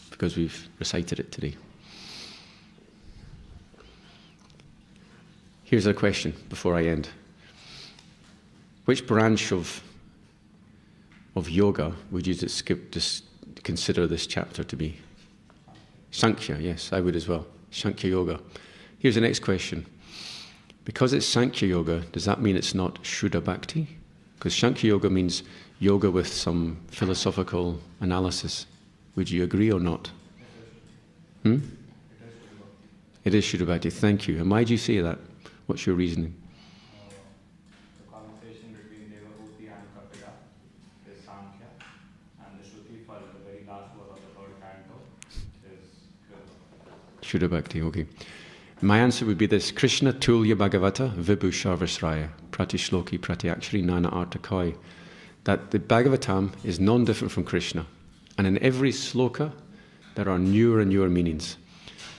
A: because we've recited it today. Here's a question before I end. Which branch of yoga would you just consider this chapter to be? Sankhya, yes, I would as well. Sankhya Yoga. Here's the next question. Because it's Sankhya Yoga, does that mean it's not Shuddha Bhakti? Because Sankhya Yoga means yoga with some philosophical analysis. Would you agree or not? It is Shuddha Bhakti. Thank you. And why do you say that? What's your reasoning?
B: The conversation between Devabhuti and Kapila is Sankhya, and the Shruti for the very last word of the third canto is
A: Shuddha Bhakti, okay. My answer would be this: Krishna Tulya Bhagavata Vibhu Sharvasraya Pratishloki Pratyakshari Nana Artakoi. That the Bhagavatam is non-different from Krishna. And in every sloka, there are newer and newer meanings.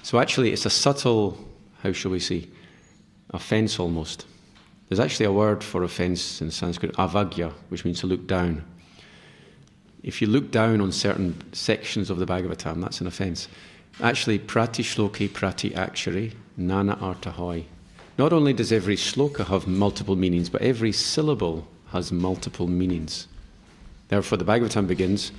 A: So actually, it's a subtle, how shall we say, offense almost. There's actually a word for offense in Sanskrit, avagya, which means to look down. If you look down on certain sections of the Bhagavatam, that's an offense. Actually, prati shloki prati akshari nana artahoi. Not only does every sloka have multiple meanings, but every syllable has multiple meanings. Therefore, the Bhagavatam begins,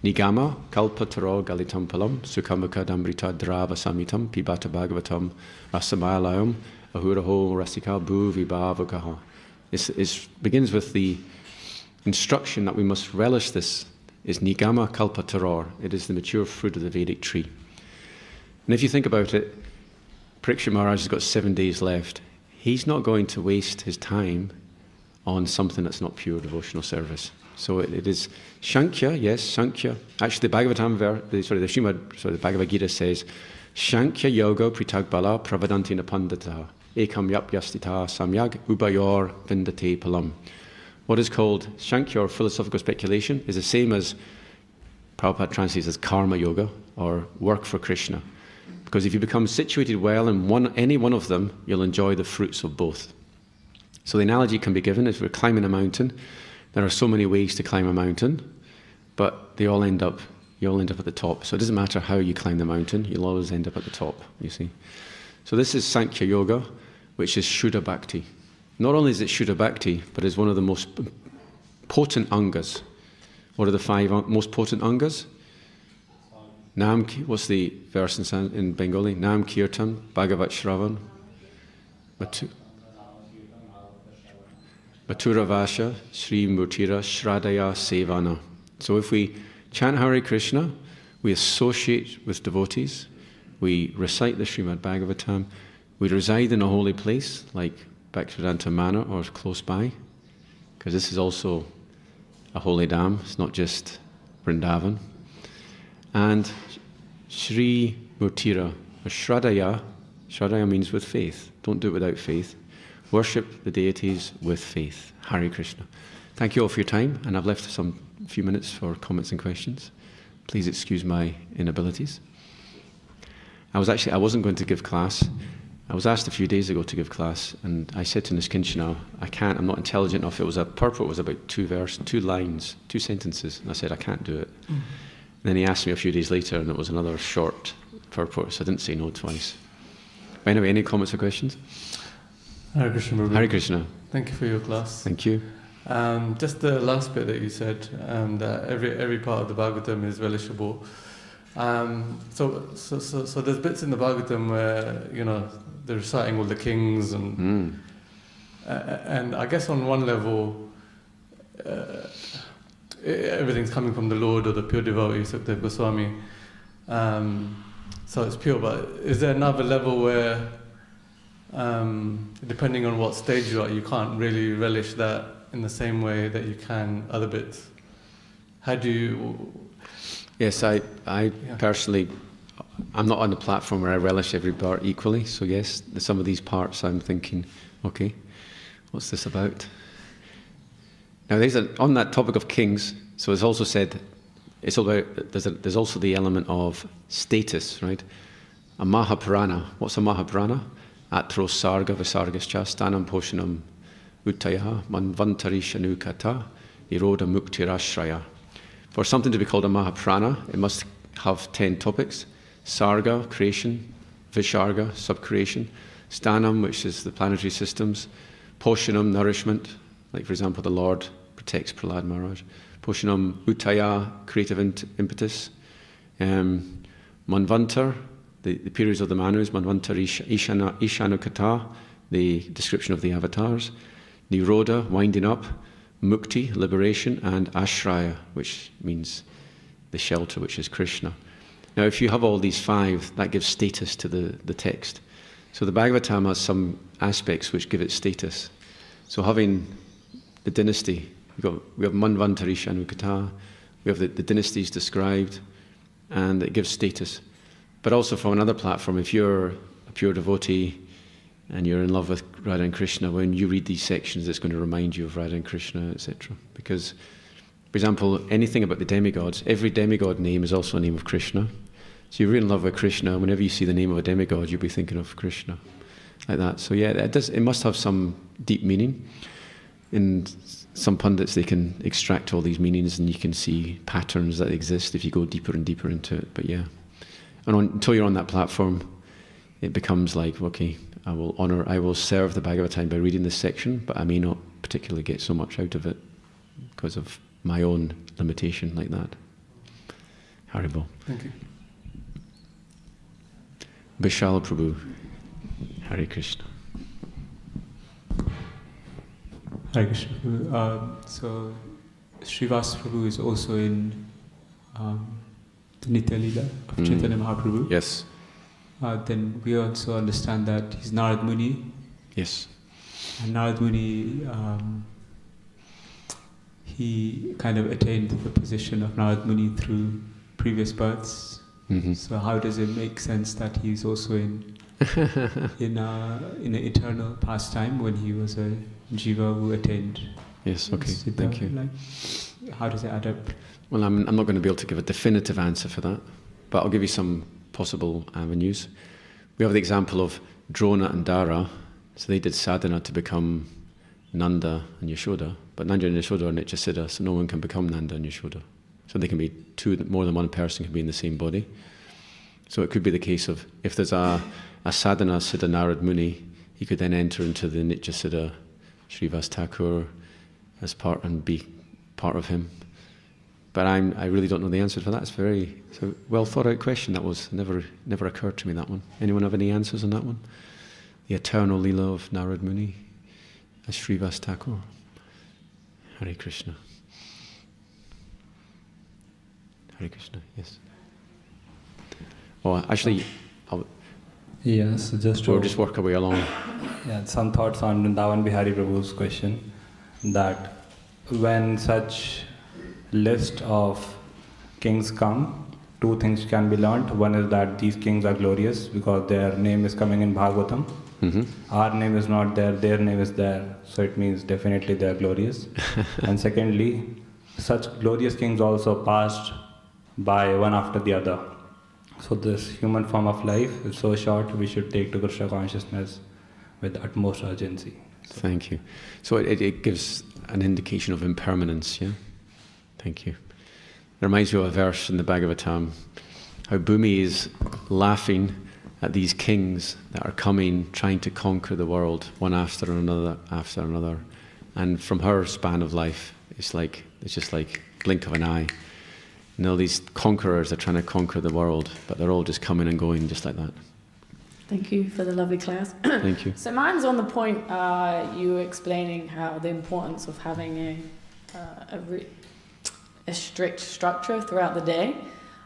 A: Nigama kalpataro galitam palam sukhamukha damrita drava samitam pibata bhagavatam rasamalayam ahuraho rasika bhu vibhavakaha. It begins with the instruction that we must relish this is Nigama kalpataror. It is the mature fruit of the Vedic tree. And if you think about it, Parikshit Maharaj has got 7 days left. He's not going to waste his time on something that's not pure devotional service. So it is Shankhya, yes, Shankhya. Actually, the Bhagavatam, the Bhagavad Gita says, Shankhya yoga pritagbala pravadanti napandata ekam yap yastita samyag ubayor vindate palam. What is called Shankhya, or philosophical speculation, is the same as Prabhupada translates as karma yoga, or work for Krishna. Because if you become situated well in any one of them, you'll enjoy the fruits of both. So the analogy can be given as we're climbing a mountain. There are so many ways to climb a mountain, but you all end up at the top. So it doesn't matter how you climb the mountain, you'll always end up at the top, you see. So this is Sankhya Yoga, which is Shuddha Bhakti. Not only is it Shuddha Bhakti, but it's one of the most potent angas. What are the 5 most potent angas? What's the verse in Bengali? Nam Kirtan, Bhagavat Shravan, Mathura Vasha, Sri Murtira, Shradaya Sevana. So if we chant Hare Krishna, we associate with devotees, we recite the Śrimad Bhāgavatam, we reside in a holy place like Bhaktivedanta Manor or close by, because this is also a holy dham, it's not just Vrindavan. And Sri Murtira, or Shradaya means with faith. Don't do it without faith. Worship the deities with faith. Hare Krishna. Thank you all for your time, and I've left some few minutes for comments and questions. Please excuse my inabilities. I wasn't going to give class. I was asked a few days ago to give class, and I said to Niskinchana, I'm not intelligent enough. Purport was about 2 lines, 2 sentences, and I said, I can't do it. And then he asked me a few days later, and it was another short purport, so I didn't say no twice. But anyway, any comments or questions?
C: Hare Krishna, Prabhu.
A: Hare Krishna.
C: Thank you for your class.
A: Thank you.
C: Just the last bit that you said, that every part of the Bhagavatam is relishable. So there's bits in the Bhagavatam where they're reciting all the kings and I guess on one level everything's coming from the Lord or the pure devotee, Sukdev Goswami. So it's pure, but is there another level where depending on what stage you are, you can't really relish that in the same way that you can other bits? How do you...
A: Yes, I personally, I'm not on the platform where I relish every part equally, so yes, some of these parts I'm thinking, okay, what's this about? Now on that topic of kings, so it's also said, it's all about, there's also the element of status, right? A Mahapurana, what's a Mahapurana? Atro sarga visargascha stanam poshanam uttaya manvantari shanukata iroda muktirashraya. For something to be called a Mahapurana, it must have 10 topics. Sarga, creation. Visarga, subcreation. Stanam, which is the planetary systems. Poshanam, nourishment. Like, for example, the Lord protects Prahlad Maharaj. Poshanam, Uttaya, creative impetus. Manvantar, the periods of the Manus. Manvantar Ishanukata, the description of the avatars. Nirodha, winding up. Mukti, liberation, and Ashraya, which means the shelter, which is Krishna. Now, if you have all these 5, that gives status to the text. So the Bhagavatam has some aspects which give it status. So having the dynasty, we have Manvantari Shanukata, we have the dynasties described, and it gives status. But also from another platform, if you're a pure devotee and you're in love with Radha and Krishna, when you read these sections, it's going to remind you of Radha and Krishna, etc. Because, for example, anything about the demigods, every demigod name is also a name of Krishna. So you're in love with Krishna, whenever you see the name of a demigod, you'll be thinking of Krishna, like that. So yeah, it must have some deep meaning. In some pundits, they can extract all these meanings and you can see patterns that exist if you go deeper and deeper into it. But yeah, and until you're on that platform, it becomes like, okay, I will serve the Bhagavatam by reading this section, but I may not particularly get so much out of it because of my own limitation like that. Haribol.
C: Thank you.
A: Vishal Prabhu. Hare Krishna.
D: Hare Krishna Prabhu. So Srivas Prabhu is also in the Nitya Leela of Chaitanya Mahaprabhu.
A: Yes.
D: Then we also understand that he's Narad Muni.
A: Yes.
D: And Narad Muni, he kind of attained the position of Narad Muni through previous births.
A: Mm-hmm.
D: So how does it make sense that he's also in an eternal pastime when he was a jiva who attained?
A: Yes. Okay.
D: Siddha?
A: Thank you.
D: Like, how does it add up?
A: Well, I'm not going to be able to give a definitive answer for that, but I'll give you some possible avenues. We have the example of Drona and Dara. So they did sadhana to become Nanda and Yashoda, but Nanda and Yashoda are Nityasiddha, so no one can become Nanda and Yashoda. So they can be more than one person can be in the same body. So it could be the case of, if there's a sadhana Siddha Narad Muni, he could then enter into the Nityasiddha Srivas Thakur as part and be part of him. But I really don't know the answer for that. It's a well thought out question. That was never occurred to me, that one. Anyone have any answers on that one? The eternal Leela of Narad Muni as Srivas Thakur. Hare Krishna. Hare Krishna, yes. Oh, actually,
E: yes,
A: we'll just work our way along.
E: Yeah, some thoughts on Vrindavan Bihari Prabhu's question, that when such list of kings come, 2 things can be learnt. One is that these kings are glorious because their name is coming in Bhāgavatam.
A: Mm-hmm.
E: Our name is not there, their name is there, so it means definitely they are glorious. And secondly, such glorious kings also passed by one after the other. So this human form of life is so short, we should take to Krishna consciousness with utmost urgency. So
A: thank you. So it gives an indication of impermanence, yeah? Thank you. It reminds me of a verse in the Bhagavatam, how Bhumi is laughing at these kings that are coming, trying to conquer the world, one after another. And from her span of life, it's just like blink of an eye. And all these conquerors are trying to conquer the world, but they're all just coming and going just like that.
F: Thank you for the lovely class.
A: Thank you.
F: So mine's on the point you were explaining how the importance of having a strict structure throughout the day.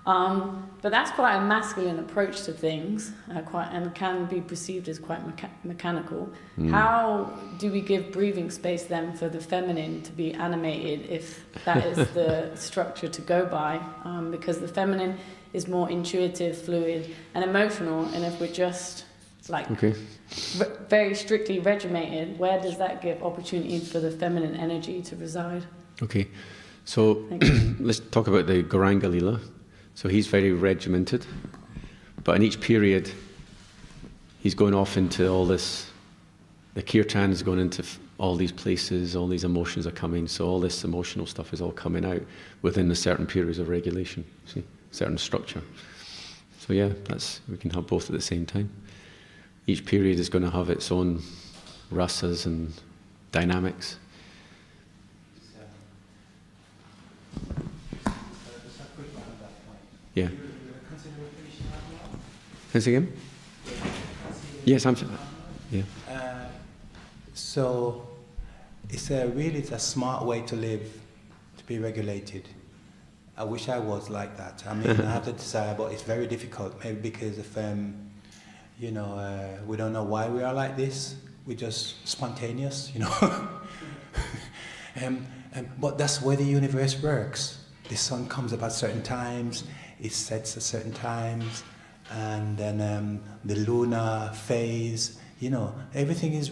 F: But that's quite a masculine approach to things, and can be perceived as quite mechanical. How do we give breathing space then for the feminine to be animated if that is the structure to go by? Because the feminine is more intuitive, fluid, and emotional, and if we're just very strictly regimented, where does that give opportunity for the feminine energy to reside?
A: Okay, so let's talk about the Gauranga Leela. So he's very regimented, but in each period, he's going off into all this. The kirtan is going into all these places, all these emotions are coming, so all this emotional stuff is all coming out within a certain periods of regulation, see, certain structure. So yeah, we can have both at the same time. Each period is going to have its own rasas and dynamics. Yeah. Once again? Yes, I'm. Yeah.
G: So it's a smart way to live, to be regulated. I wish I was like that. I mean, I have the desire, but it's very difficult. Maybe because of, you know, we don't know why we are like this. We're just spontaneous, you know. But that's where the universe works. The sun comes up at certain times, it sets at certain times, and then the lunar phase, you know, everything is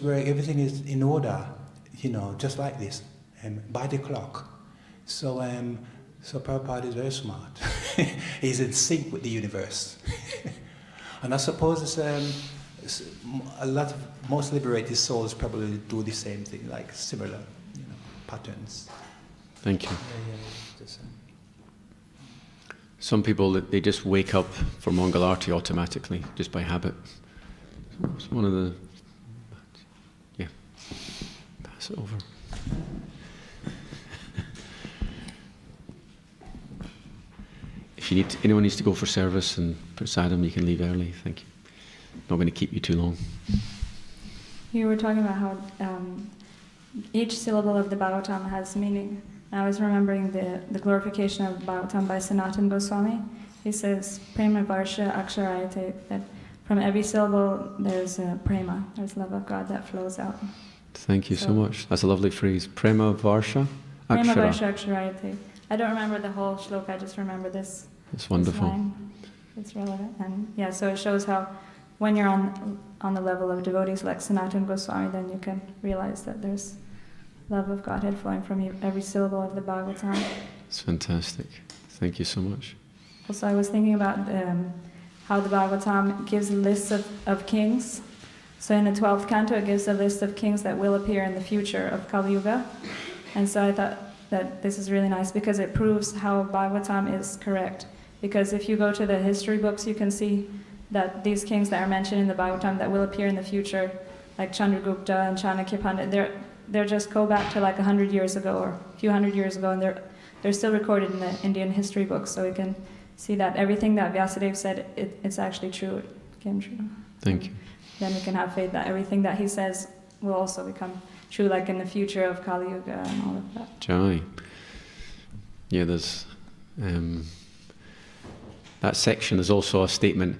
G: in order, you know, just like this, by the clock. So Prabhupada is very smart. He's in sync with the universe. And I suppose most liberated souls probably do the same thing, like similar, you know, patterns.
A: Thank you.
G: Yeah,
A: Some people, they just wake up for Mangalarti automatically, just by habit. It's one of the... Yeah. Pass it over. If anyone needs to go for service and prasadam, you can leave early. Thank you. Not going to keep you too long.
H: You were talking about how each syllable of the Bhagavatam has meaning. I was remembering the glorification of Bhagavatam by Sanatana Goswami. He says, Prema Varsha Aksharayate, that from every syllable there's prema, there's love of God that flows out.
A: Thank you so much. That's a lovely phrase. Prema Varsha
H: Prema
A: Akshara.
H: Varsha Aksharayate. I don't remember the whole shloka, I just remember this.
A: It's wonderful.
H: This line. It's relevant. And yeah, so it shows how when you're on the level of devotees like Sanatana Goswami, then you can realize that there's love of Godhead flowing from you, every syllable of the Bhagavatam.
A: It's fantastic. Thank you so much.
H: Also, I was thinking about how the Bhagavatam gives lists of kings. So in the 12th canto, it gives a list of kings that will appear in the future of Kali Yuga. And so I thought that this is really nice because it proves how Bhagavatam is correct. Because if you go to the history books, you can see that these kings that are mentioned in the Bhagavatam that will appear in the future, like Chandragupta and Chanakya Pandit, they're just go back to like 100 years ago or a few hundred years ago, and they're still recorded in the Indian history books, so we can see that everything that Vyasadeva said, it's actually true, it became true.
A: Thank you.
H: Then we can have faith that everything that he says will also become true, like in the future of Kali Yuga and all of that.
A: Jai. Yeah, there's that section is also a statement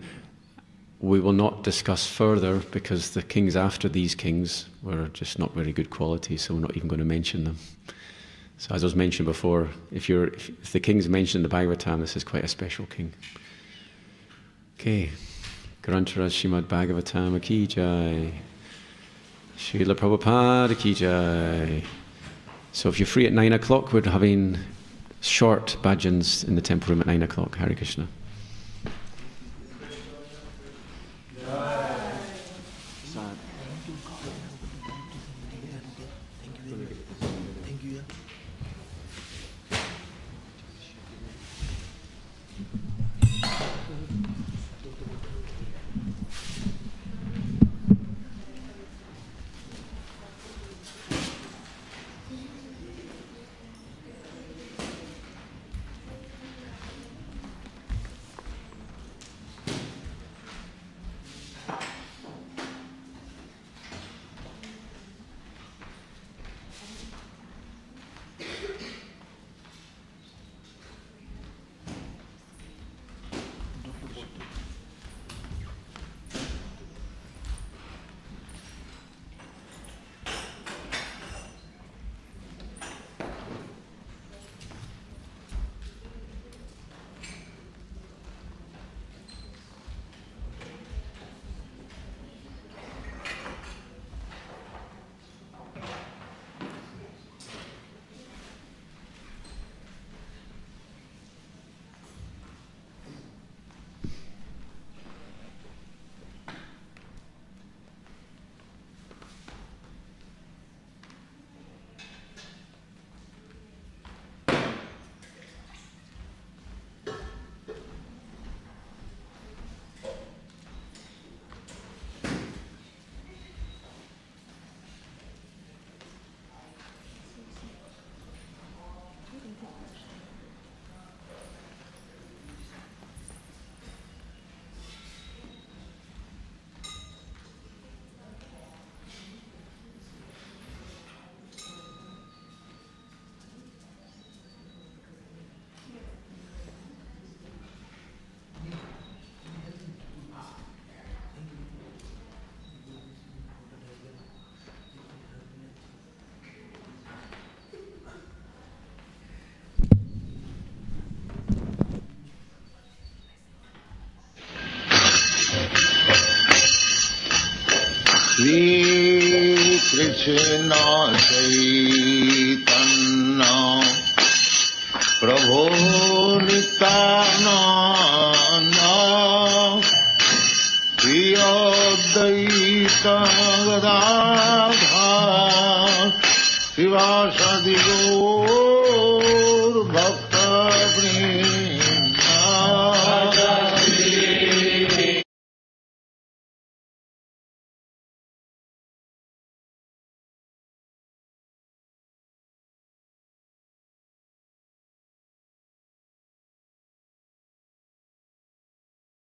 A: we will not discuss further because the kings after these kings were just not very good quality, so we're not even going to mention them. So as I was mentioned before, if the king's mentioned in the Bhagavatam, this is quite a special king. Okay. Granthara Śrimad Bhāgavatam ki jai. Srila Prabhupada ki jai. So if you're free at 9 o'clock, we're having short bhajans in the temple room at 9 o'clock. Hare Krishna.
I: Shri Krishna Chaitanya Prabhu Nityananda Shri Advaita Gadadhar Sivasadi